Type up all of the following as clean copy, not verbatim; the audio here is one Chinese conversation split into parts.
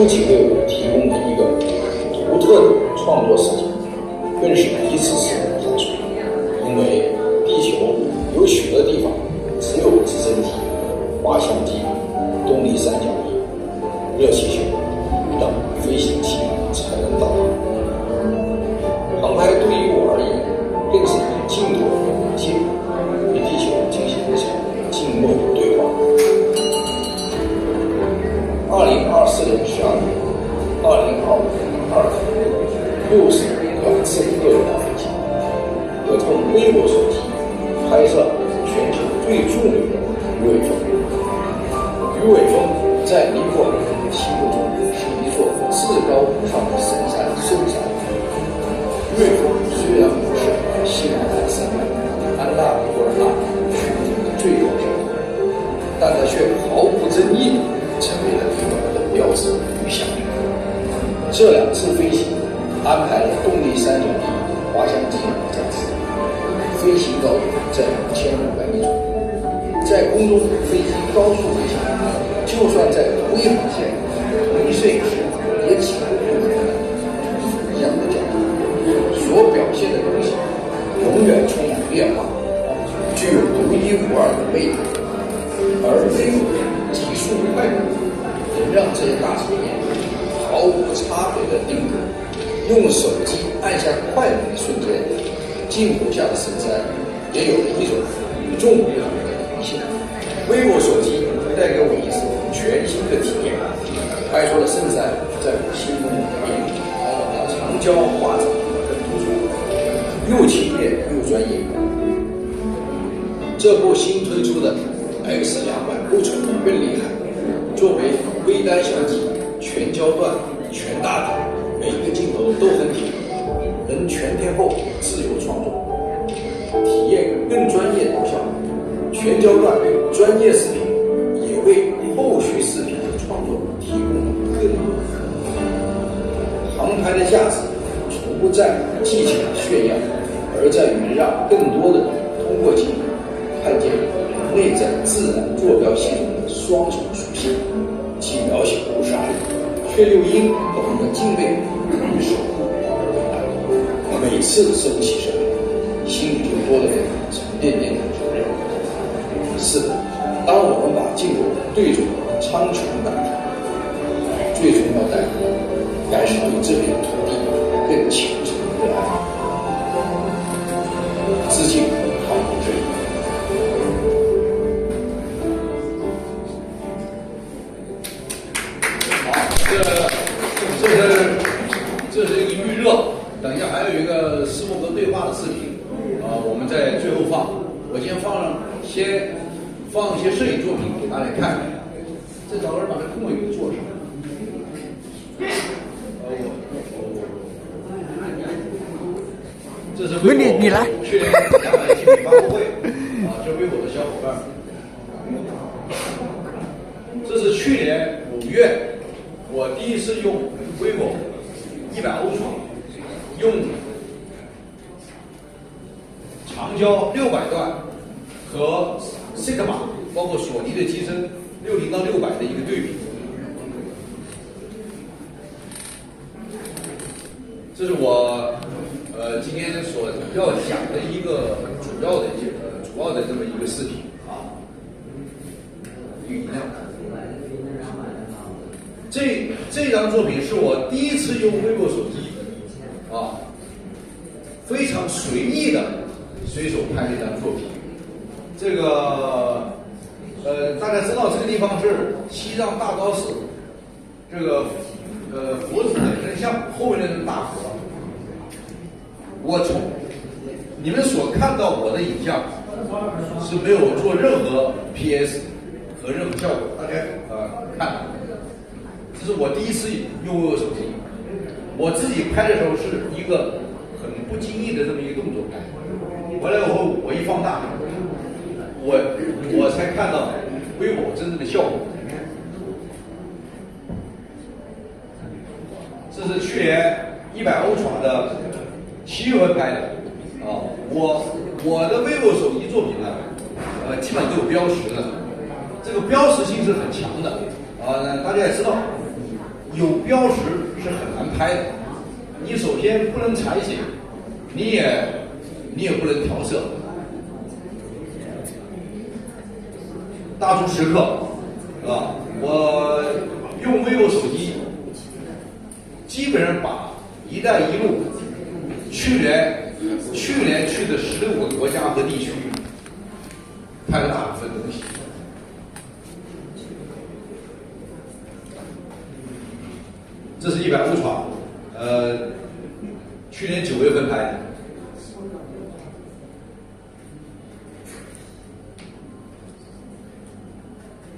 不仅为我提供了一个独特的创作视角，更是一次次的探索。因为地球有许多地方只有直升机、滑翔机、动力三角翼、热气球等飞行器才能到达。航拍对于我而言，更是以镜头为媒介，与地球进行一场静默的对话。2024年12月，2025年2月，又是2次个人的飞行。我从微博手机拍摄全球最著名的鱼尾峰。鱼尾峰在尼泊尔人的心目中是一座至高无上的神山圣山。鱼尾峰虽然不是喜马拉雅山脉安纳普尔纳群峰的最高点，但它却毫不争议地成为了尼泊尔的标志与象征。这2次飞行安排了动力三角翼滑翔机驾驶，飞行高度在5500米左右，在空中飞机高速飞行，就算在同一航线、同一摄影师也起不可能一样的角度，所表现的东西永远充满变化，具有独一无二的魅力。而飞舞极速快感能让这些大场面毫无差别的定格。用手机按下快门的瞬间，镜头下的神山也有了一种与众不同的明显。微我手机带给我一次全新的体验，拍出了圣山在我心中的美丽，长焦画质很突出，又轻便又专业。这部新推出的 X200 Ultra 更厉害，作为微单相机，全焦段、全大底，每一个镜头都很挺，能全天候自由创作，体验更专业高效。全焦段专业视频也为后续视频的创作提供了更多航拍的价值从不在技巧炫耀，而在于让更多的人通过镜头看见人类在自然坐标系中的双重属性，既渺小无杀力，却又因懂得敬畏与守护而伟大。每次收起身，心里就多了沉甸甸的责任。是的，当我们把镜头对准苍穹大海，最重要的应该是对这片土地更虔诚的热爱。致敬航空之友。这是一个预热，等一下还有一个斯莫格对话的视频，我们在最后放。我先放一些摄影作品给大家看。这找人把这空位给做上。这是微我，你来。去年200期发布会这微我的小伙伴。这是去年5月。我第一次用vivo 100 Ultra， 用长焦600段和 Sigma 包括索尼的机身60到600的一个对比。这是我今天所要讲的一个主要的这么一个视频啊。这张作品是我第一次用微博手机啊，非常随意的随手拍的一张作品。这个大家知道这个地方是西藏大昭寺这个佛子本身像后面那个大佛。我从你们所看到我的影像是没有做任何 PS 和任何效果，大家看。这是我第一次用我手机，我自己拍的时候是一个很不经意的这么一个动作拍，完了以后我一放大，我才看到微我真正的效果。这是去年100 Ultra 的7月份拍的啊，我的微我手机作品呢，基本都有标识的，这个标识性是很强的啊，大家也知道。有标识是很难拍的。你首先不能裁剪，你也不能调色。大足时刻，啊，我用 vivo 手机，基本上把“一带一路”去年去的16个国家和地区拍了大部分东西。这是100 Ultra，去年9月份拍的。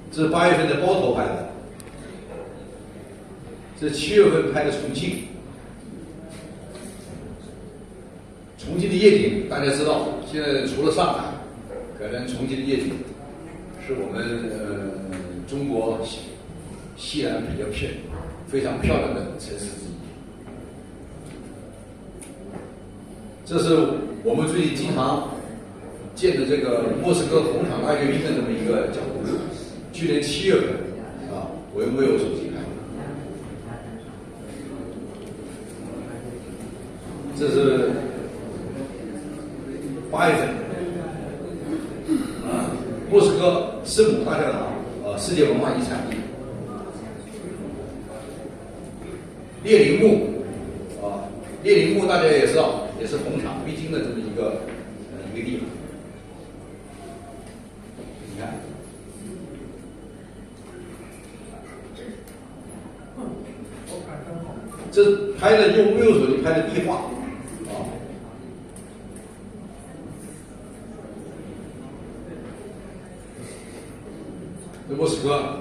这是8月份在包头拍的，这是7月份拍的重庆。重庆的夜景大家知道，现在除了上海，可能重庆的夜景是我们中国西南比较非常漂亮的城市之一。这是我们最近经常见的这个莫斯科红场大阅兵的这么一个角度。去年7月份，啊，我用 vivo 手机拍。这是8月份，莫斯科圣母大教堂，世界文化遗产。列宁墓，列宁墓大家也知道，也是红场必经的这么一个地方。你看。这拍的用 vivo 手机拍的壁画，啊，这莫斯科，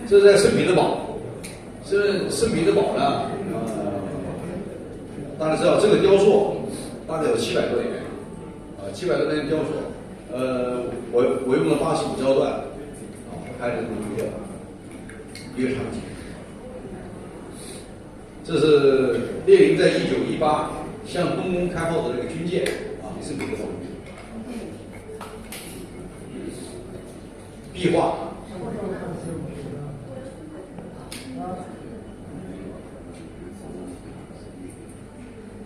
这是在圣彼得堡，圣彼得堡呢，大家知道这个雕塑大概有700多年，700多年雕塑。我用了85焦段，拍的这么一个场景。这是列宁在1918向东宫开炮的这个军舰，也是彼得堡壁画。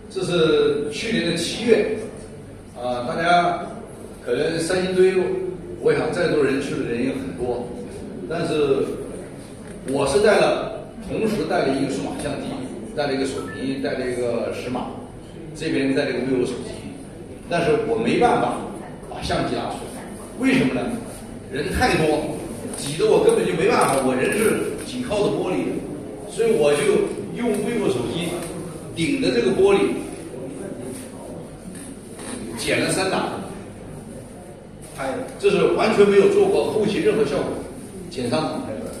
这是去年的7月，大家。可能三星堆，我想在座人去的人也很多，但是我是同时带了一个数码相机，带了一个手屏，带了一个尺码，这边带了一个 vivo 手机，但是我没办法把相机拿出来，为什么呢？人太多，挤得我根本就没办法，我人是紧靠着玻璃的，所以我就用 vivo 手机顶着这个玻璃，剪了3档。这是完全没有做过后期任何效果，剪3档拍出来。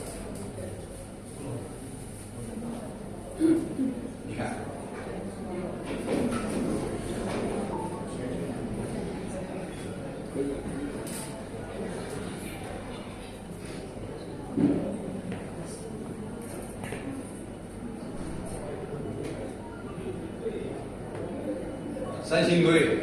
你看，三星堆。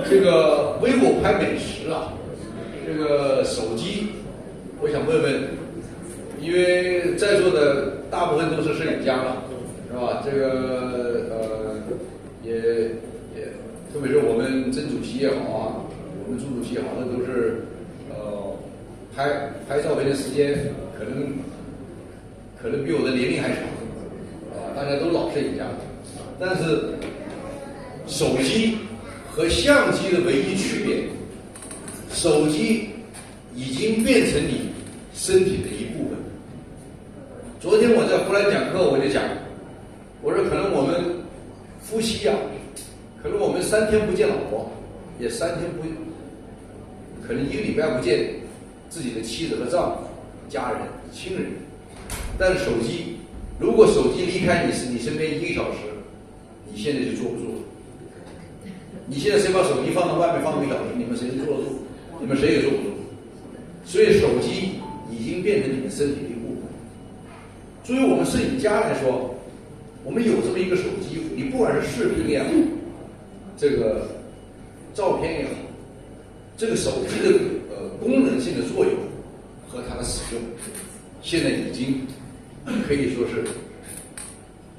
这个 vivo 拍美食这个手机，我想问问，因为在座的大部分都是摄影家嘛，是吧？这个也特别是我们曾主席也好我们朱主席也好，那都是拍照片的时间可能比我的年龄还长，大家都老摄影家，但是手机和相机的唯一区别，手机已经变成你身体的一部分。昨天我在湖南讲课，我就讲，我说可能我们夫妻可能我们3天不见老婆，也3天可能1个礼拜不见自己的妻子和丈夫、家人、亲人，但是手机如果手机离开你身边1个小时，你现在就坐不住了。你现在谁把手机放到外面放1个小时，你们谁能坐得住？你们谁也坐不住。所以手机已经变成你们身体的一部分。作为我们摄影家来说，我们有这么一个手机，你不管是视频也好，这个照片也好，这个手机的功能性的作用和它的使用，现在已经可以说是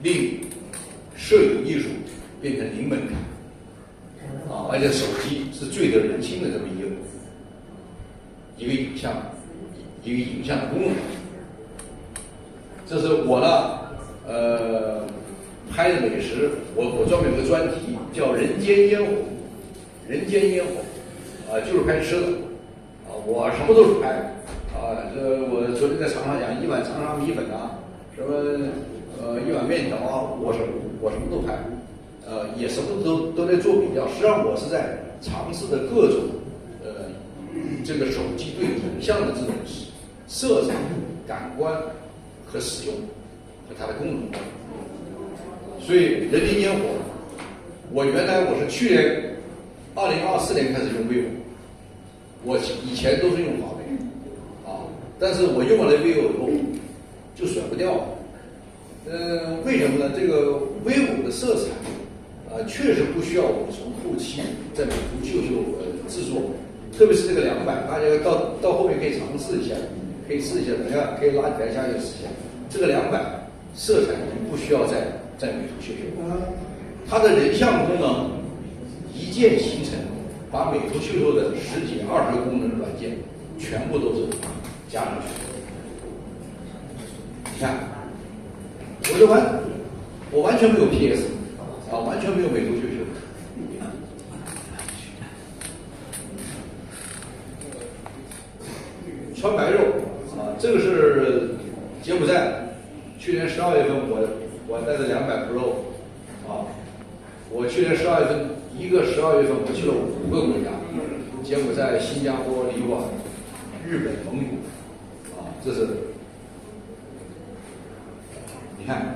令摄影艺术变成零门槛啊，而且手机是最得人心的这么一个影像的功能。这是我呢拍的美食，我专门有个专题叫人间烟火，人间烟火啊，就是拍吃的啊，我什么都是拍啊。这我昨天在场上讲1碗长沙米粉啊，什么1碗面条啊，我什么都拍，也什么都在做比较。实际上我是在尝试的各种这个手机对影像的这种色彩、感官和使用和它的功能。所以人间烟火，我原来是去年2024年开始用 vivo， 我以前都是用华为啊，但是我用了 vivo 以后就甩不掉了。为什么呢？这个 vivo 的色彩确实不需要我们从后期在美图秀秀制作，特别是这个200，大家到后面可以尝试一下，可以试一下，等一下可以拉起来下去试一下。这个200色彩已经不需要在美图秀秀，它的人像功能一键形成，把美图秀秀的10几20个功能软件全部都是加上去。你看，我完全没有 PS 啊，完全没有美图秀秀。川白肉啊，这个是柬埔寨，去年12月份我带着200 Pro 啊，我去年12月份一个12月份我去了5个国家，柬埔寨、新加坡、黎瓦、日本、蒙古啊，这是你看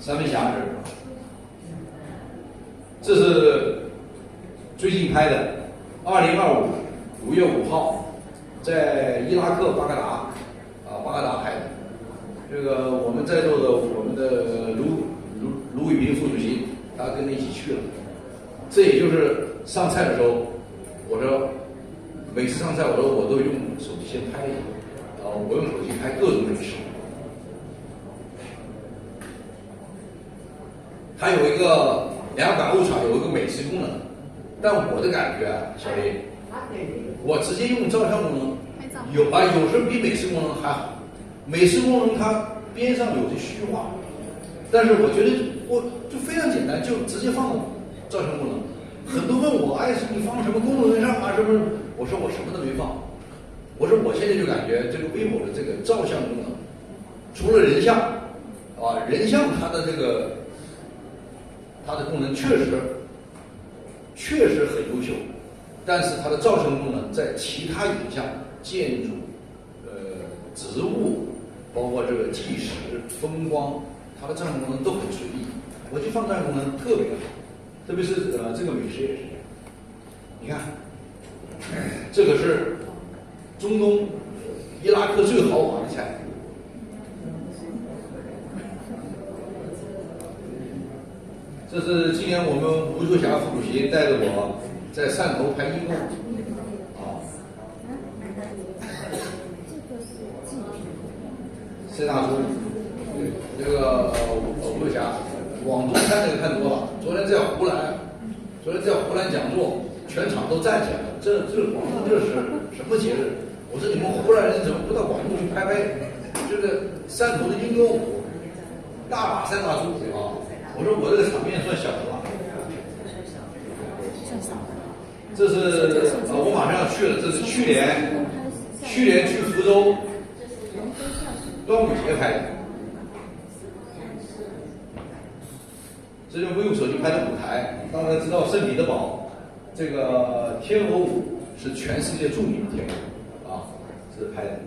三分匣子，这是最近拍的，2025 5月5号，在伊拉克巴格达拍的。这个我们在座的我们的卢宇斌副主席，他跟着一起去了。这也就是上菜的时候，我说每次上菜，我说我都用手机先拍一下，我用手机拍各种美食。它有一个200 Ultra 有一个美食功能，但我的感觉啊，小林，我直接用照相功能有时候比美食功能还好。美食功能它边上有些虚化，但是我觉得我就非常简单，就直接放照相功能。很多问我，你放什么功能上啊？什么？我说我什么都没放。我说我现在就感觉这个 vivo 的这个照相功能，除了人像啊，人像它的功能确实很优秀，但是它的照相功能在其他影像、建筑、植物，包括这个纪实、风光，它的照相功能都很随意。我就放照相功能特别好，特别是这个美食也是。你看，这个是中东伊拉克最豪华的菜。这是今年我们吴秋霞副主席带着我在汕头拍鹰贡啊，塞大猪，这个吴秋霞，网红看这个看多了。昨天在湖南讲座，全场都站起来了。这广东这是什么节日？我说你们湖南人怎么不到广东去拍这个汕头的鹰贡，大把塞大猪啊！我说我这个场面算小的吧。这是我马上要去了，这是去年去福州端午节拍的。这就用手机拍的舞台，大家知道圣彼得堡这个天鹅舞是全世界著名的天鹅舞啊，这是拍的。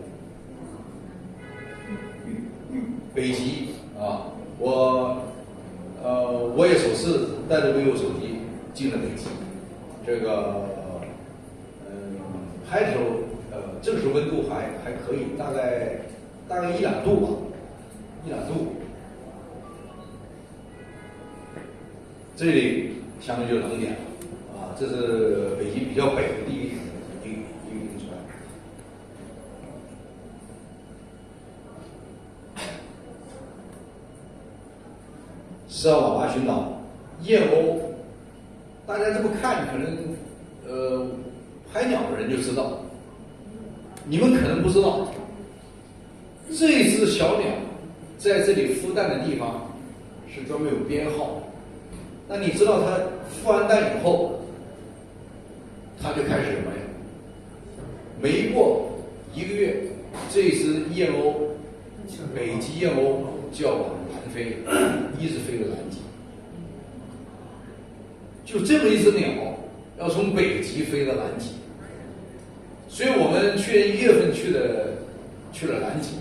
北极啊，我也首次带着 vivo 手机进了北极，这个拍的时候这个时候温度还可以，大概1-2度吧，1-2度。这里相对就冷点了啊，这是北极比较北的一个晕船。是啊，网吧群岛，燕鸥，大家这么看，可能拍鸟的人就知道，你们可能不知道，这一只小鸟在这里孵蛋的地方是专门有编号。那你知道它孵完蛋以后，它就开始什么呀？没过1个月，这只燕鸥，北极燕鸥就要往南飞，一直飞到南极。就这么一只鸟，要从北极飞到南极。所以我们去年1月份去了南极，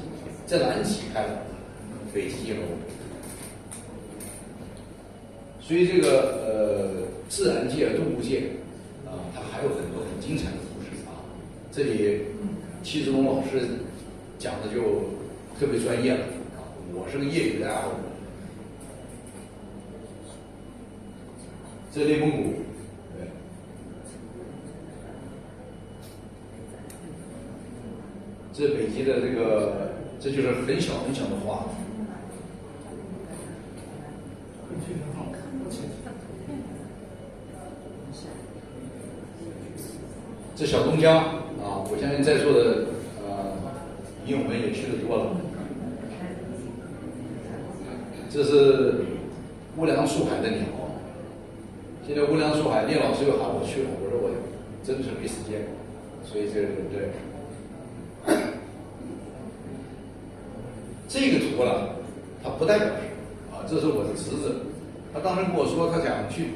在南极拍了北极燕鸥。所以这个自然界、动物界啊，它还有很多很精彩的故事啊。这里戚志龙老师讲的就特别专业了啊，我是个业余的爱好者。这内蒙古，对，这北极的这就是很小很小的花。这小东江啊，我相信在座的朋友们也去的多了。这是乌梁树海的鸟。现在乌梁树海，聂老师又喊我去了，我说我真是没时间，所以这个图呢，它不代表什么啊，这是我的侄子，他当时跟我说他想去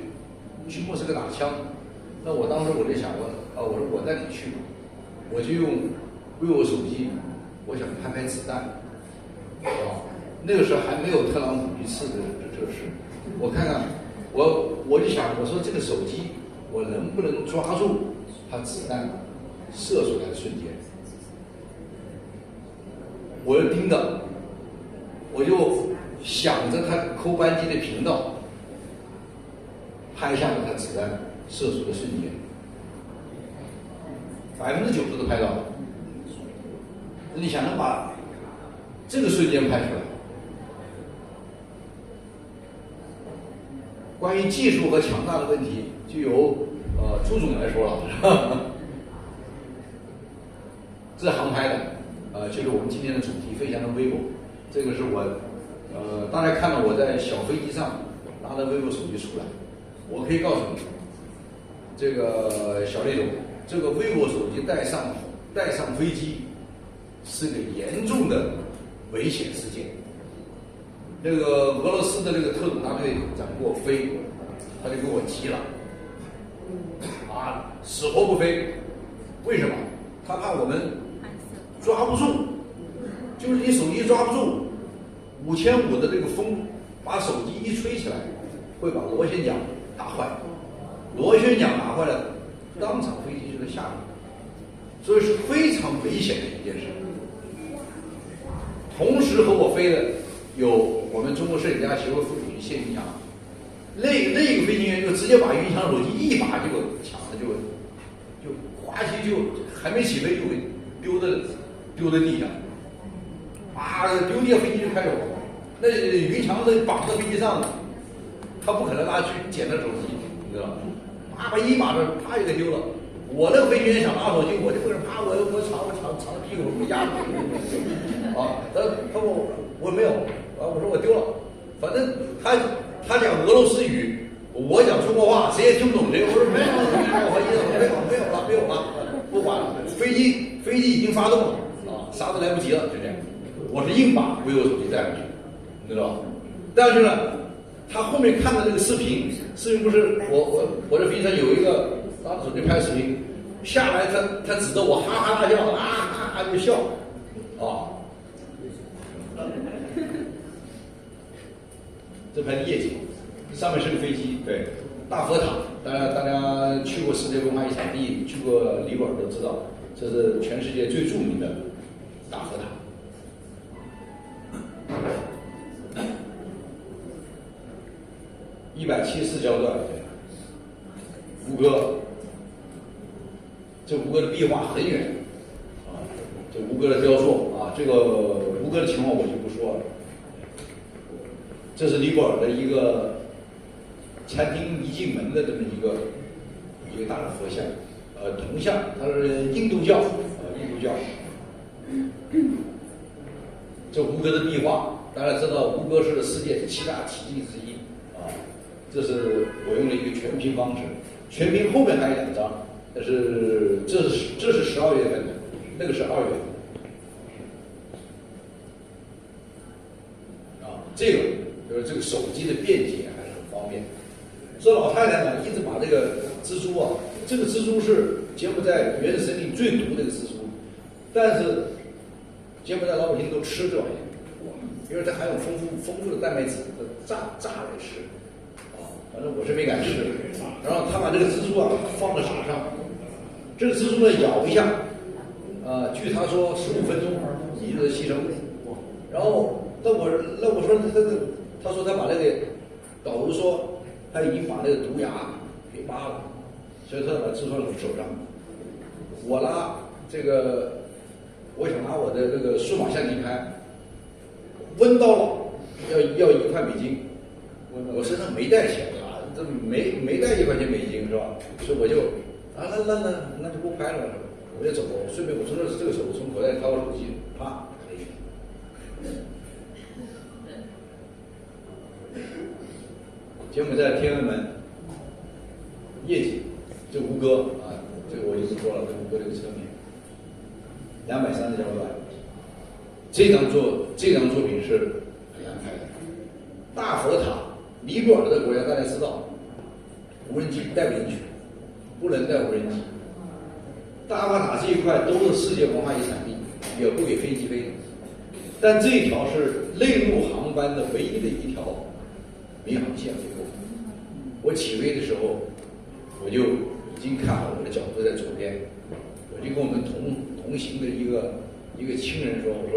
莫斯科打枪，那我当时我就想我说我带你去，我就用 vivo 手机，我想拍拍子弹，啊，那个时候还没有特朗普遇刺的这事，我看看，我就想，我说这个手机我能不能抓住它子弹射出来的瞬间，我就盯着，我就想着它扣扳机的频道，拍下了它子弹射出的瞬间。90%都拍到了，你想能把这个瞬间拍出来？关于技术和强大的问题，就由朱总来说了，是吧？这航拍的，就是我们今天的主题，飞翔的 vivo。这个是我，大家看到我在小飞机上拿着 vivo 手机出来，我可以告诉你，这个小李总。这个 vivo 手机带上飞机是个严重的危险事件。那个俄罗斯的这个特种大队长给我飞，他就给我急了，死活不飞。为什么？他怕我们抓不住，就是你手机抓不住，5500的这个风把手机一吹起来，会把螺旋桨打坏。螺旋桨打坏了，当场飞机就在下面，所以是非常危险的一件事。同时和我飞的有我们中国摄影家协会副主席谢云强，那个飞行员就直接把云强手机一把就抢了，就滑稽，就还没起飞就给丢在地上，丢地下飞机就开始跑。那云强是绑在飞机上的，他不可能拿去捡他手机，你知道吗？一把就啪就给丢了。我那个飞行员想拿手机，我就不是啪，我长着屁股我压着。他说我没有，我说我丢了。反正他讲俄罗斯语，我讲中国话，谁也听不懂谁。我说没有了，不管了。飞机已经发动了啥都来不及了，就这样。我是硬把 vivo 手机带上去，你知道吧？但是呢，他后面看的这个视频不是我这飞机上有一个拿着手机拍视频，下来他指着我哈哈大笑，大家就笑啊。这拍的夜景，上面是个飞机，对，大佛塔。当然，大家去过世界文化遗产地，去过尼泊尔都知道，这是全世界最著名的大佛塔。174焦段，吴哥，这吴哥的壁画很远啊，这吴哥的雕塑啊，这个吴哥的情况我就不说了。这是尼泊尔的一个餐厅一进门的这么一个大的佛像，铜像，它是印度教，印度教。这吴哥的壁画，大家知道吴哥是世界7大奇迹之一啊。这是我用了一个全屏方式，全屏后面还有2张，但是这是12月份的，那个是2月份的啊。这个就是这个手机的便捷还是很方便。说老太太呢，一直把这个蜘蛛啊，这个蜘蛛是柬埔寨原始森林最毒的一个蜘蛛，但是柬埔寨老百姓都吃这玩意儿，因为它含有丰富的蛋白质，炸来吃。反正我是没敢吃，然后他把这个蜘蛛啊放在手上，这个蜘蛛呢咬一下，据他说15分钟一直吸收，然后那我说他说他把那个导游说他已经把那个毒牙给扒了，所以他把蜘蛛放在手上。我拿这个，我想拿我的这个数码相机拍，温到了要1块美金，我身上没带钱。这没带1块钱美金是吧？所以我就那就不拍了，我就走，顺便我从这个手从口袋掏手机，啪可以。柬埔寨天安门夜景，这吴哥啊，这个我就不说了，这吴哥这个侧面230焦段，这张作品是很难拍的，大佛塔。尼泊尔这个国家大家知道，无人机带不进去，不能带无人机。大佛塔这一块都是世界文化遗产地，也不给飞机飞。但这一条是内陆航班的唯一的一条民航线飞过。我起飞的时候，我就已经看好我的角度在左边，我就跟我们同行的一个亲人说，我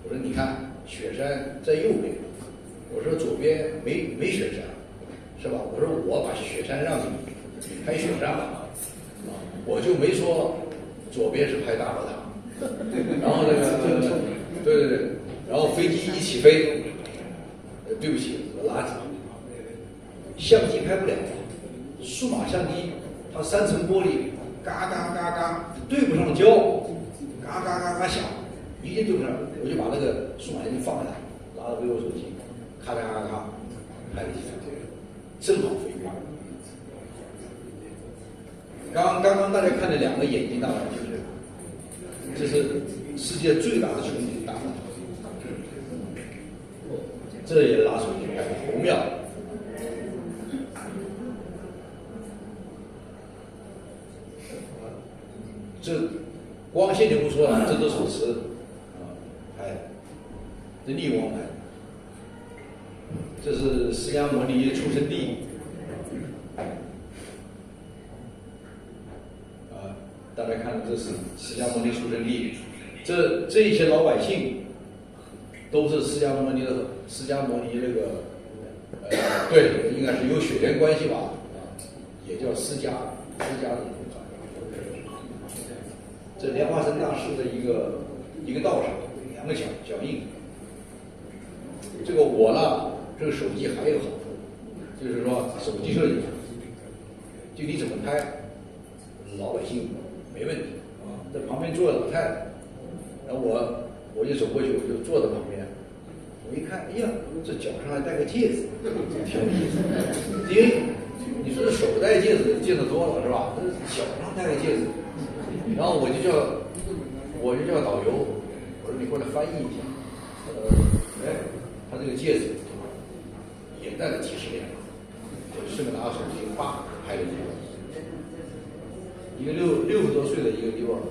说你看雪山在右边。我说左边没雪山，是吧？我说我把雪山让你拍雪山吧，我就没说左边是拍大佛塔。然后对，然后飞机一起飞，对不起，我垃圾，相机拍不了，数码相机它3层玻璃，嘎嘎嘎嘎对不上焦，嘎嘎嘎嘎响，一定对不上，我就把那个数码相机放下来，拿着vivo手机。咔咔咔咔，拍了几张，正好飞过。刚刚大家看的2个眼睛大法，这是世界最大的穹顶大法，这也拿手机拍，好妙。这光线就不说了，这都手持拍的，这逆光拍的。这是释迦牟尼出生地，大家看，这是释迦牟尼出生地，这一些老百姓都是释迦牟尼这个，对，应该是有血缘关系吧，也叫释迦的这莲花生大师的一个道上2个脚印，这个我呢。这个手机还有好处，就是说手机摄影，就你怎么拍，老百姓没问题啊。在旁边坐着老太太，然后我就走过去，我就坐在旁边，我一看，哎呀，这脚上还戴个戒指，挺有意思。因为你说手戴戒指见得多了是吧？这脚上戴个戒指，然后我就叫导游，我说你过来翻译一下，他这个戒指。也戴了几十年了，我就顺便拿手机啪拍了一个60多岁的一个地方，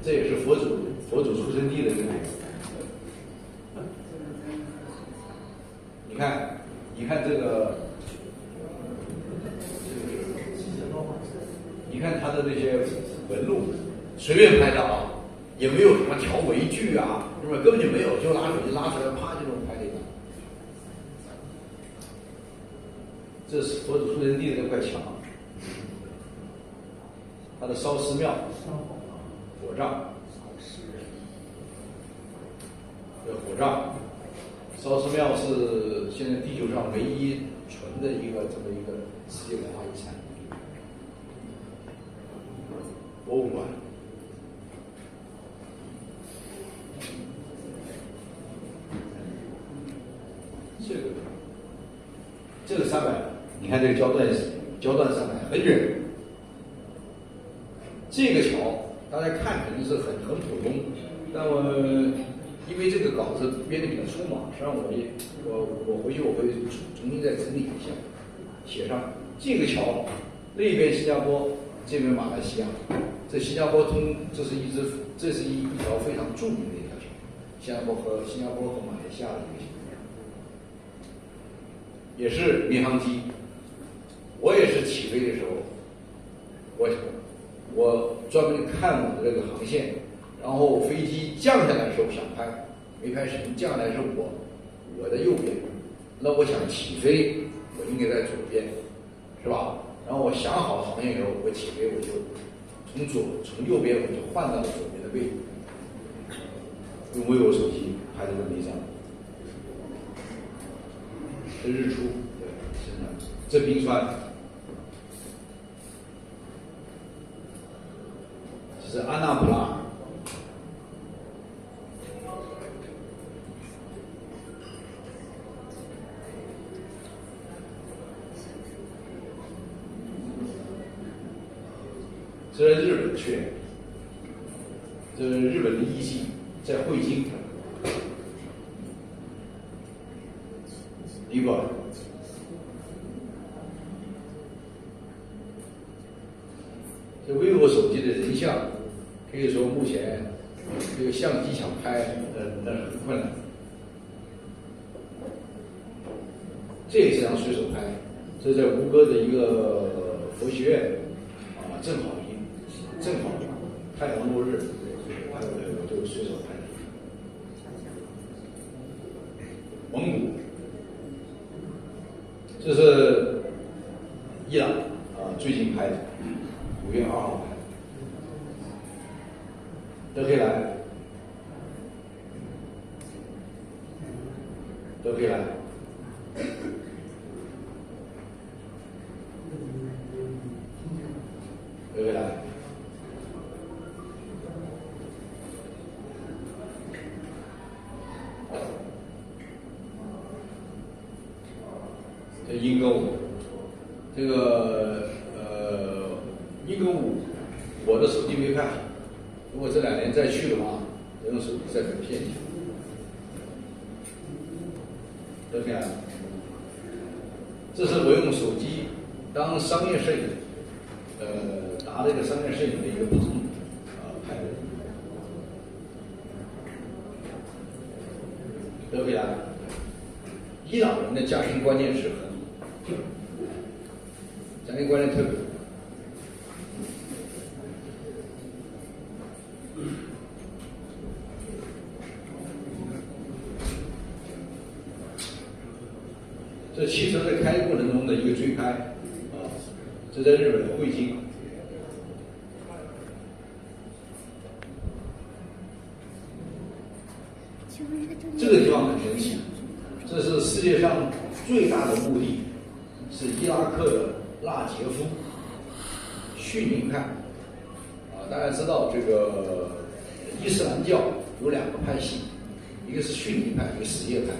这也是佛祖出生地的这个。你看这个，你看他的那些纹路，随便拍的啊，也没有什么调微距啊，是吧？根本就没有，就拿手机拉出来，啪就这么拍的一张。这是佛祖出生地的这块墙，它的烧尸庙，火葬，这火葬。烧尸庙是现在地球上唯一存的这么一个世界文化遗产博物馆。这个300，你看这个焦段300很远。这个桥大家看肯定是很普通，但我因为这个稿子编的比较粗嘛，实际上我回去我会重新再整理一下，写上这个桥，那边新加坡，这边马来西亚，这新加坡这是一条非常著名的一条桥，新加坡和马来西亚的一个桥，也是民航机。我也是起飞的时候，我专门看我的这个航线。然后飞机降下来的时候想拍，没拍成，降下来是我的右边，那我想起飞，我应该在左边，是吧？然后我想好航线以后，我起飞我就从右边我就换到了左边的位置，用微我手机拍的这么一张，这日出，对，是的，这冰川，这是安纳普拉。这是日本去，这是日本的遗迹，在汇金。一个，这 vivo 手机的人像，可以说目前这个相机想拍，那是很困难。这也是让随手拍，这是在吴哥的一个佛学院，正好太阳落日，我就随手拍的。蒙古，这是伊朗最近拍的，5月2号拍的。德黑兰，这英歌舞，这个英歌舞，我的手机没拍好，如果这2年再去的话，我用手机再拍片一下。德黑兰，这是我用手机当商业摄影，拿了一个商业摄影的一个棚，拍的。德黑兰，伊朗人的家庭观念是很好，家庭观念特别好。这汽车在开过程中的一个追拍，这在日本的汇金。这个地方很神奇，这是世界上最大的墓地，是伊拉克的纳杰夫逊尼派。大家知道这个伊斯兰教有2个派系，一个是逊尼派，一个什叶派。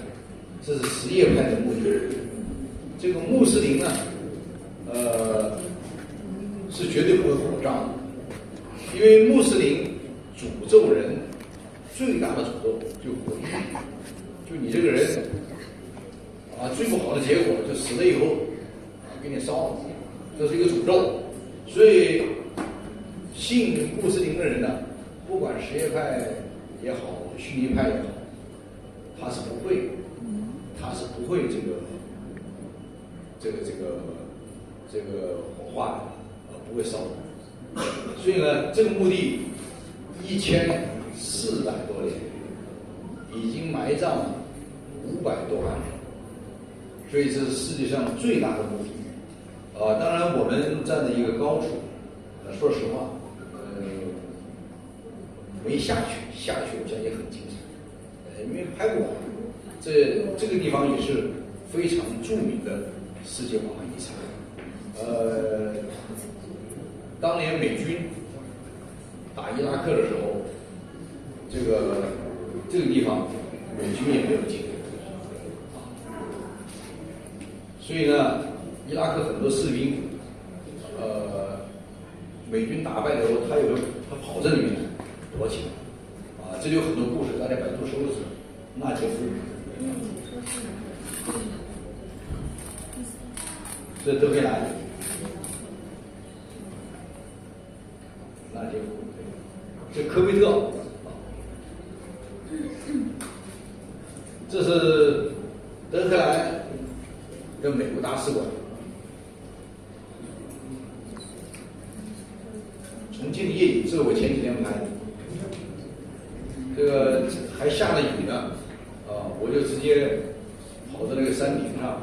这是什叶派的墓地。这个穆斯林呢，是绝对不会火葬的，因为穆斯林诅咒人最大的诅咒就火狱，就你这个人最不好的结果就死了以后给你烧了，这是一个诅咒。所以信穆斯林的人呢，不管什叶派也好，逊尼派也好，他是不会这个火化的，不会烧的。所以呢，这个墓地1400多年，已经埋葬了500多万人，所以这是世界上最大的墓地。当然我们站在一个高处，说实话，没下去我想也很精彩，因为拍不完。这个地方也是非常著名的世界文化遗产。当年美军打伊拉克的时候，这个地方美军也没有进，所以呢，伊拉克很多士兵，美军打败的时候，他跑这里面躲起来，这里有很多故事，大家百度搜索纳杰夫。这是德黑兰，纳杰夫，这科威特，这是德黑兰的美国大使馆。重庆的夜景，这是我前几天拍的，这个还下了雨呢，我就直接跑到那个山顶上，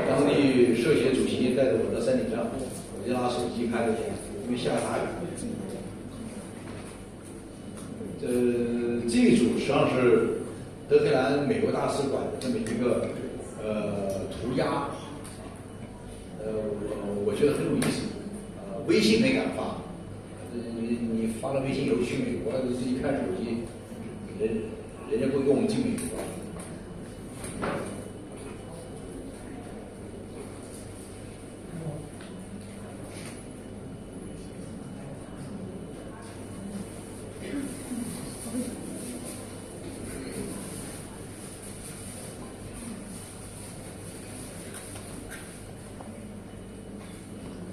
当地社协主席带着我到山顶上，我就拿手机拍了一下，因为下大雨。这一组实际上是德黑兰美国大使馆的这么一个涂鸦，我觉得很有意思。微信没敢发，你发了微信以后去美国，自己看手机，人家不给我们进美国。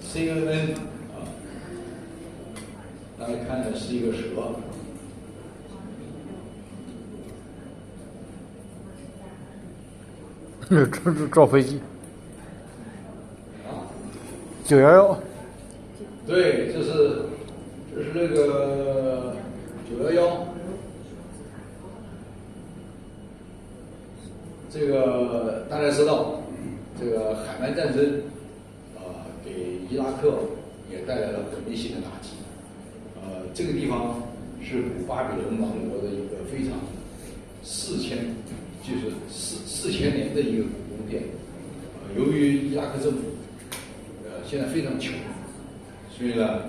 CNN 大家看的是一个蛇，这造飞机，911，对，这是那个911，这个大家知道，这个海湾战争，给伊拉克也带来了毁灭性的打击。这个地方是古巴比伦王国的一个非常4000年的一个古宫殿。由于伊拉克政府现在非常穷，所以呢，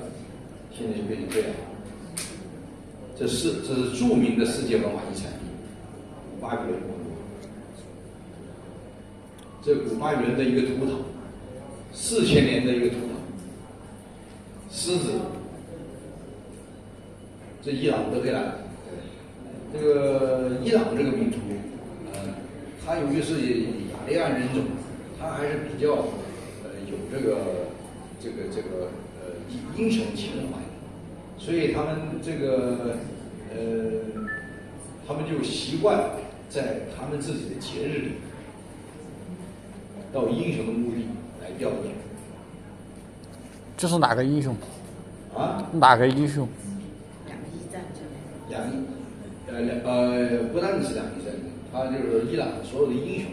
现在就变成这样。这是著名的世界文化遗产地，古巴比伦王国。这古巴比伦的一个图腾，4000年的一个图腾，狮子。这伊朗德黑兰，这个伊朗这个民族，它由于是雅利安人种，它还是比较有这个英雄情怀，所以他们他们就习惯在他们自己的节日里，到英雄的墓地来吊唁。这是哪个英雄？哪个英雄？不单是两伊战争，他就是伊朗所有的英雄。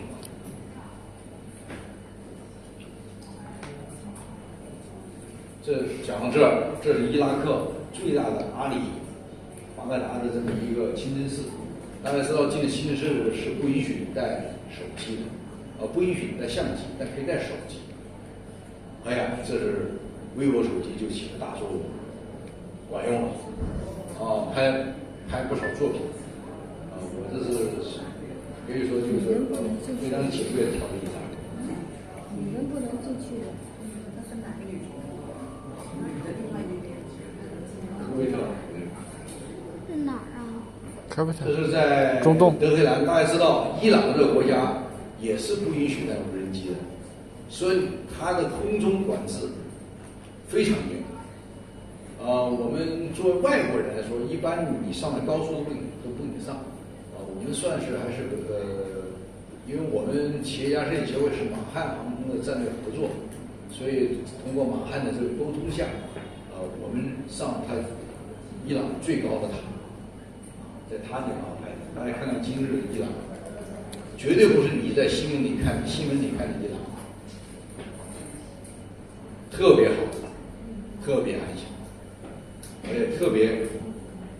这讲到这儿，这是伊拉克最大的阿里巴格达的这么一个清真寺。大家知道，进清真寺是不允许带手机的，不允许带相机，但可以带手机。哎呀，这是微波手机就起了大作用，管用了，拍不少作品，我这是可以说就是非常简略的调了一下。女人不能进去的，那是哪个女人？另外一边。科威特。在哪儿啊？科威特。这是在中东。德黑兰，大家知道，伊朗这个国家也是不允许带无人机的，所以它的空中管制非常严。我们作为外国人来说，一般你上的高速都不给你上，我们算是还是因为我们企业家设计协会是马汉航空的战略合作，所以通过马汉的这个沟通下，我们上它伊朗最高的塔，在塔顶上拍的，大家看看今日的伊朗，绝对不是你在新闻里看的伊朗，特别好，特别安详。而且特别，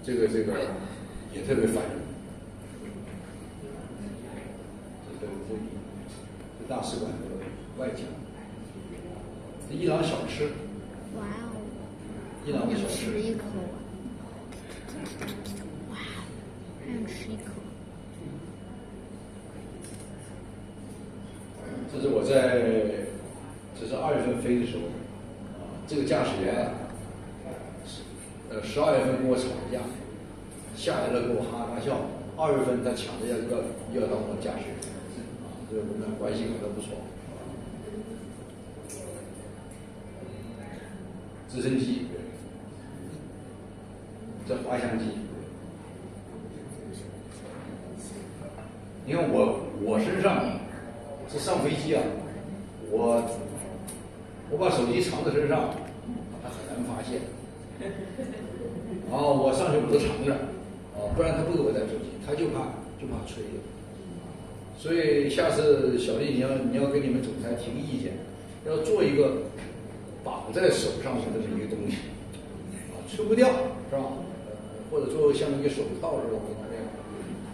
这个也特别繁荣。这大使馆的外墙，这伊朗小吃，哇哦！伊朗的小吃吃，一口啊！哇，还想吃一口。这是这是2月份飞的时候，这个驾驶员12月份跟我吵架，下来了跟我哈哈笑。2月份他抢着要当我驾驶员，这我们关系搞得不错。直升机，这滑翔机，你看我身上这上飞机啊，我把手机藏在身上，他很难发现。我上去我都藏着，不然他不给我带手机，他就怕吹了。所以下次小丽你要跟你们总裁提个意见，要做一个绑在手上的这么一个东西，吹不掉是吧？或者说像一个手套似的，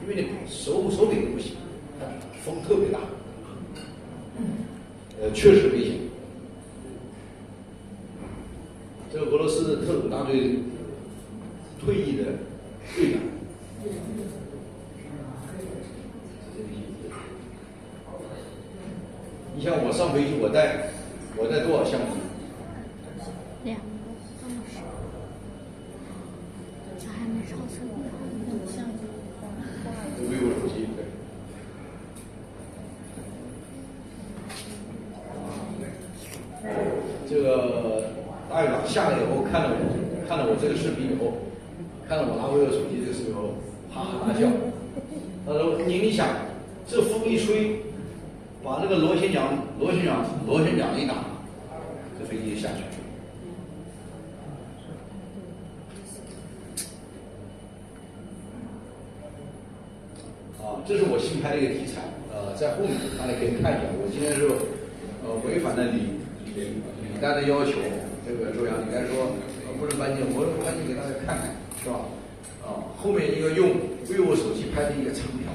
因为你手柄都不行，风特别大，确实危险。这个俄罗斯的特种大队退役的队长，你像我上飞机，我带多少相机？2个，这么少，这还没超车呢。相机微波手机，对。这个大队长下来以后看了我这个视频以后，看到我拿微波手机这个视频后，哈哈大笑。他说：“你想，这风一吹，把那个螺旋桨一打，这飞机就下去了。”这是我新拍的一个题材，在后面大家可以看一下。我今天是违反了李丹的要求，这个周洋李丹说不能搬进，我搬进给大家看看，是吧？后面一个用vivo手机拍的一个长条，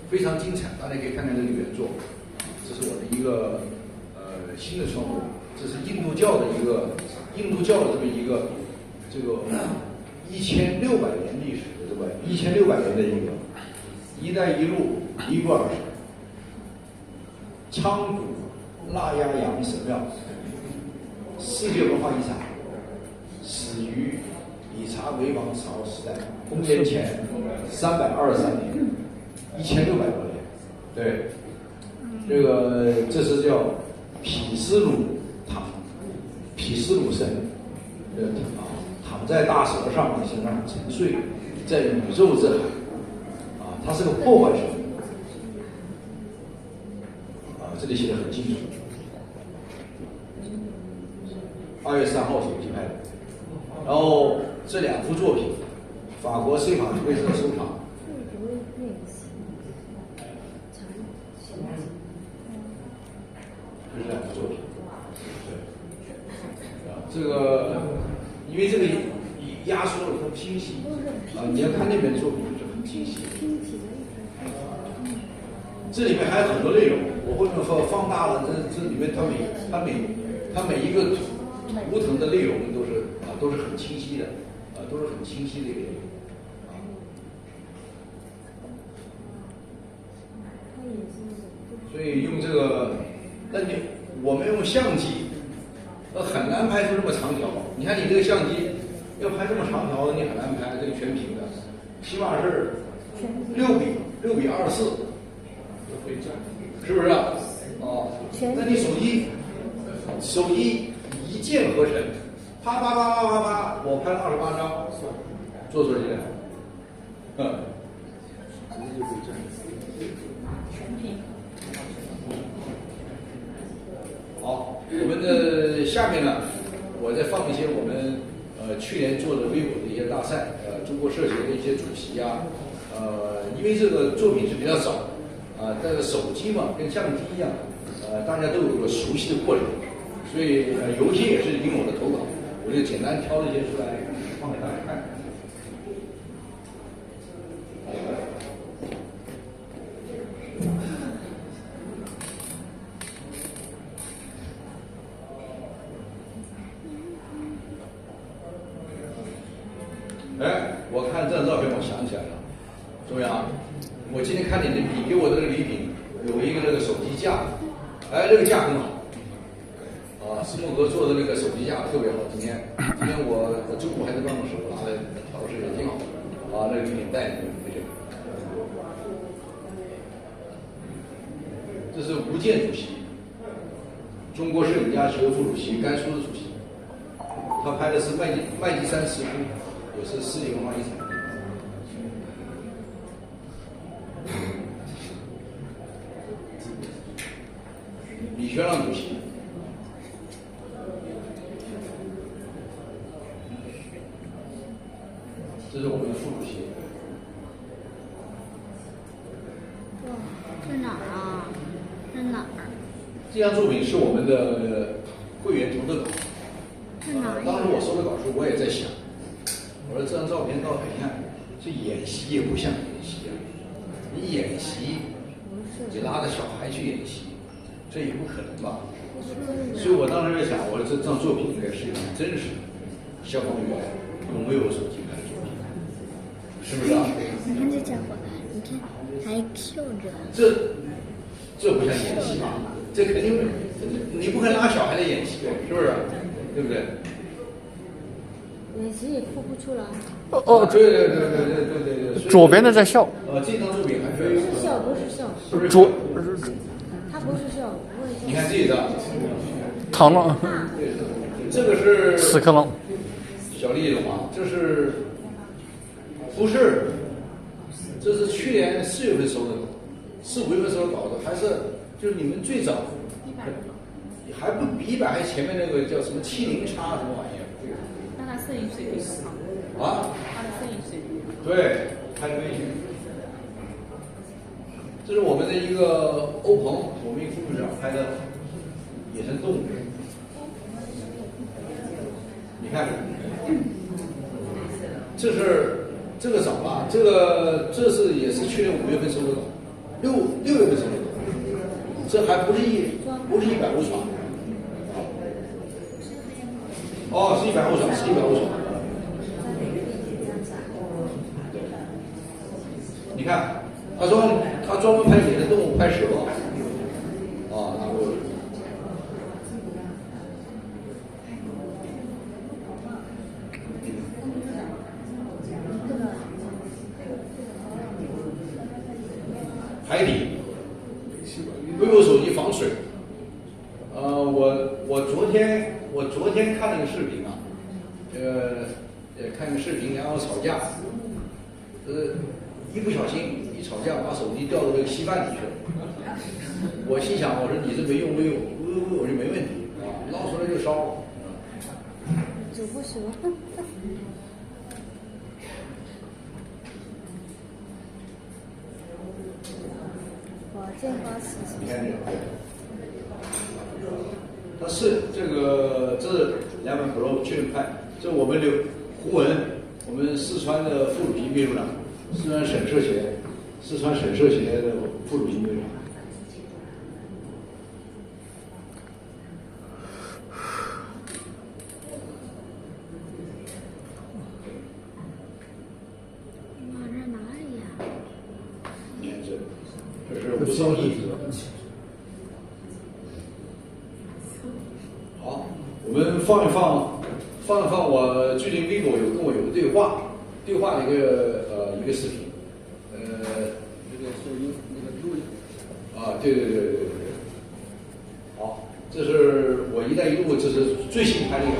非常精彩，大家可以看看这个原作。这是我的一个新的创作，这是印度教的这么一个这个1600年历史的这么1600年的一个“一带一路”尼泊尔昌古腊鸭洋神庙，世界文化遗产，始于理查维王朝时代，公元前323年，1600多年。对，这是叫毗湿奴神，躺在大蛇上，身上沉睡在宇宙之海，他是个破坏神。这里写的很清楚。2月3号手机拍的，然后这2幅作品，法国塞法图威特收藏，这是2幅作品。这个因为这个压缩了很清晰你要看那边作品就很清晰。这里面还有很多内容，我会放大了。这里面它每一个图腾的内容都是很清晰的，都是很清晰的一个内容。所以用这个，我们用相机，很难拍出这么长条。你看你这个相机要拍这么长条，你很难拍这个全屏的，起码是6比24。是不是那你手机一键合成，啪啪啪啪啪啪，我拍了28张，做手机的，好，我们的下面呢，我再放一些我们去年做的微博的一些大赛，中国社协的一些主席啊，因为这个作品是比较早，但是手机嘛跟相机一样，大家都有个熟悉的过程，所以有些也是因我的投稿，我就简单挑了一些出来放给大家看。哎，我看这张照片，我想起来了，周阳，我今天看你给我的这个礼品有一个那个手机架，哎，这个架很好，斯莫格做的那个手机架特别好。今天我中午还在办公室，我拿来调试也挺好，那个礼品带你回去。这是吴健主席，中国摄影家协会副主席，甘肃的主席，他拍的是麦积山石窟。也是世界文化遗产。李学亮主席，这是我们的副主席。哇，在哪儿啊？在哪儿？这张作品是我们的会员投的稿。在哪儿？当时我收到稿时，我也在想。我说这张照片到底看，这演习也不像演习啊！你演习，你拉着小孩去演习，这也不可能吧？所以我当时在想，我说这张作品应该是一张真实的消防员用微波手机拍的作品，是不是啊？你看这家伙，你看还笑着。这不像演习吧？这肯定你不可能拉小孩来演习，是不是？对不对？演习也哭不出来。对，左边的在笑。这张作品还是笑，不是笑。不是左，他不是笑，我也你看这一张，疼了，这个是死磕了。小丽的吗？这是不是？这是去年4月份收的，4、5月份收的稿子，还是就是你们最早还不比100，还前面那个叫什么70叉什么玩意儿？那他摄影水平很好啊？他的摄影水平对，拍的美女。这是我们的一个欧鹏，我们一个副部长拍的野生动物。你看，这个早了，这是也是去年5月份收的稿，6月份收的稿，这还不是100户床。哦，是100户床，是100户床。你看，他说他专门拍野生动物，拍蛇，拿过来。海底，微波手机防水。我昨天看了个视频啊，看个视频，然后吵架，一不小心一吵架，把手机掉到这个稀饭里去了。我心想，我说你这没用微我就没问题啊，捞出来就烧。煮不熟。哇，这花石。你看这个，它是这是200 Pro 去年拍，这我们的胡文，我们四川的副主席秘书长，四川省社协的副主席秘书长。哇，这哪里呀？你看这是吴宗义。好，我们放一放我最近微博跟我有个对话的一个视频，这个收音录音啊，对。好，这是我“一带一路”，这是最新拍的一个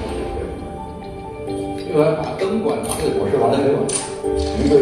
把灯关了。对，我是把灯关了。一个。